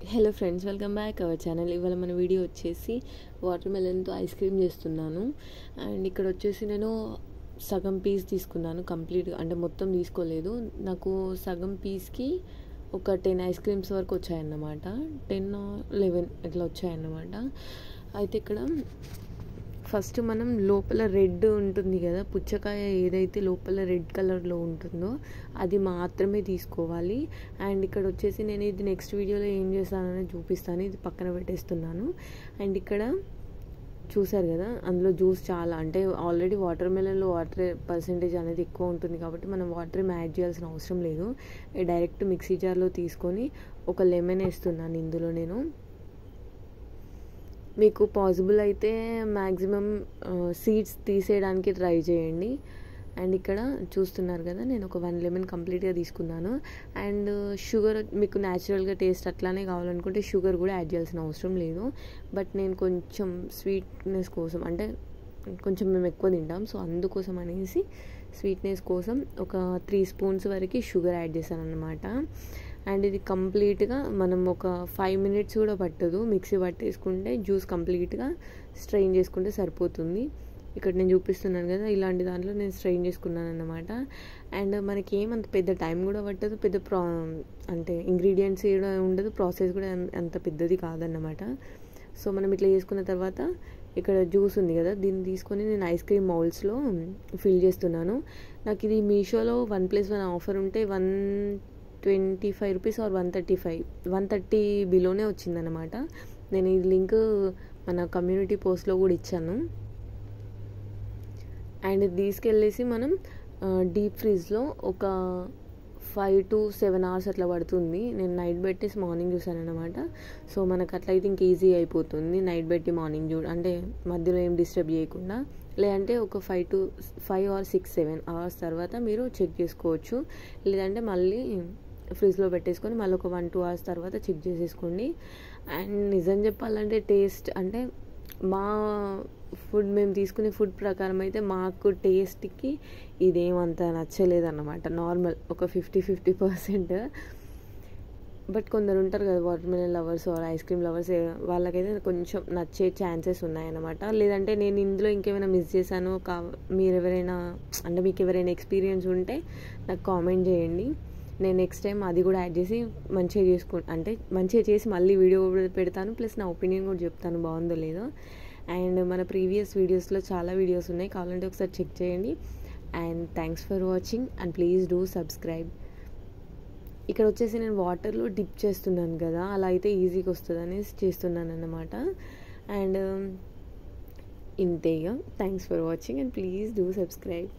Hello friends, welcome back our channel. ఇవాళ మన video వచ్చేసి వాటర్ మెలన్తో ఐస్ క్రీమ్ చేస్తున్నాను. అండ్ ఇక్కడ వచ్చేసి నేను సగం పీస్ తీసుకున్నాను కంప్లీట్గా, అంటే మొత్తం తీసుకోలేదు. నాకు సగం పీస్కి ఒక 10 ఐస్ క్రీమ్స్ వరకు వచ్చాయన్నమాట. 10-11 ఇట్లా వచ్చాయన్నమాట. అయితే ఇక్కడ ఫస్ట్ మనం లోపల రెడ్ ఉంటుంది కదా, పుచ్చకాయ ఏదైతే లోపల రెడ్ కలర్లో ఉంటుందో అది మాత్రమే తీసుకోవాలి. అండ్ ఇక్కడ వచ్చేసి నేను ఇది నెక్స్ట్ వీడియోలో ఏం చేస్తానని చూపిస్తాను. ఇది పక్కన పెట్టేస్తున్నాను. అండ్ ఇక్కడ చూసారు కదా, అందులో జ్యూస్ చాలా, అంటే ఆల్రెడీ వాటర్ మెలన్లో వాటర్ పర్సెంటేజ్ అనేది ఎక్కువ ఉంటుంది కాబట్టి మనం వాటర్ యాడ్ చేయాల్సిన అవసరం లేదు. డైరెక్ట్ మిక్సీ జార్లో తీసుకొని ఒక లెమన్ వేస్తున్నాను ఇందులో నేను. మీకు పాసిబుల్ అయితే మ్యాక్సిమం సీడ్స్ తీసేయడానికి ట్రై చేయండి. అండ్ ఇక్కడ చూస్తున్నారు కదా, నేను ఒక 1 లెమన్ కంప్లీట్గా తీసుకున్నాను. అండ్ షుగర్ మీకు న్యాచురల్గా టేస్ట్ అట్లానే కావాలనుకుంటే షుగర్ కూడా యాడ్ చేయాల్సిన అవసరం లేదు. బట్ నేను కొంచెం స్వీట్నెస్ కోసం, అంటే కొంచెం మేము ఎక్కువ తింటాం, సో అందుకోసం అనేసి స్వీట్నెస్ కోసం ఒక 3 స్పూన్స్ వరకు షుగర్ యాడ్ చేశాను అన్నమాట. అండ్ ఇది కంప్లీట్గా మనం ఒక 5 మినిట్స్ కూడా పట్టదు, మిక్సీ పట్టేసుకుంటే జ్యూస్ కంప్లీట్గా స్ట్రెయిన్ చేసుకుంటే సరిపోతుంది. ఇక్కడ నేను చూపిస్తున్నాను కదా, ఇలాంటి దాంట్లో నేను స్ట్రెయిన్ చేసుకున్నాను అన్నమాట. అండ్ మనకి ఏమంత పెద్ద టైం కూడా పట్టదు, పెద్ద అంటే ఇంగ్రీడియంట్స్ కూడా ఉండదు, ప్రాసెస్ కూడా అంత పెద్దది కాదన్నమాట. సో మనం ఇట్లా చేసుకున్న తర్వాత ఇక్కడ జ్యూస్ ఉంది కదా, దీన్ని తీసుకొని నేను ఐస్ క్రీమ్ మౌల్స్లో ఫిల్ చేస్తున్నాను. నాకు ఇది మీషోలో 1+1 ఆఫర్ ఉంటే 125 రూపీస్ ఆర్ 130 బిలోనే వచ్చిందనమాట. నేను ఈ లింక్ మన కమ్యూనిటీ పోస్ట్లో కూడా ఇచ్చాను. అండ్ తీసుకెళ్ళేసి మనం డీప్ ఫ్రీజ్లో ఒక 5 to 7 hours అట్లా పడుతుంది. నేను నైట్ పెట్టేసి మార్నింగ్ చూసాను అనమాట. సో మనకు అట్లయితే ఇంక ఈజీ అయిపోతుంది. నైట్ పెట్టి మార్నింగ్ అంటే మధ్యలో ఏం డిస్టర్బ్ చేయకుండా. లేదంటే ఒక 5 or 6-7 hours తర్వాత మీరు చెక్ చేసుకోవచ్చు. లేదంటే మళ్ళీ ఫ్రిడ్జ్లో పెట్టేసుకొని మళ్ళీ ఒక 1-2 hours తర్వాత చెక్ చేసేసుకోండి. అండ్ నిజం చెప్పాలంటే టేస్ట్, అంటే మా ఫుడ్, మేము తీసుకునే ఫుడ్ ప్రకారం అయితే మాకు టేస్ట్కి ఇదేమంత నచ్చలేదన్నమాట. నార్మల్ ఒక 50% బట్ కొందరు ఉంటారు కదా water melon lovers or ice cream lovers, వాళ్ళకైతే కొంచెం నచ్చే ఛాన్సెస్ ఉన్నాయన్నమాట. లేదంటే నేను ఇందులో ఇంకేమైనా మిస్ చేశాను, మీరు ఎవరైనా, అంటే మీకు ఎవరైనా ఎక్స్పీరియన్స్ ఉంటే నాకు కామెంట్ చేయండి. నేను నెక్స్ట్ టైం అది కూడా యాడ్ చేసి మంచిగా చేసి మళ్ళీ వీడియో పెడతాను. ప్లస్ నా ఒపీనియన్ కూడా చెప్తాను బాగుందో లేదో. అండ్ మన ప్రీవియస్ వీడియోస్లో చాలా వీడియోస్ ఉన్నాయి, కావాలంటే ఒకసారి చెక్ చేయండి. And thanks for watching and please do subscribe. ఇక్కడ వచ్చేసి నేను వాటర్లో డిప్ చేస్తున్నాను కదా, అలా అయితే ఈజీగా వస్తుందని చేస్తున్నాను అన్నమాట. అండ్ ఇంతేగా. Thanks for watching and please do subscribe.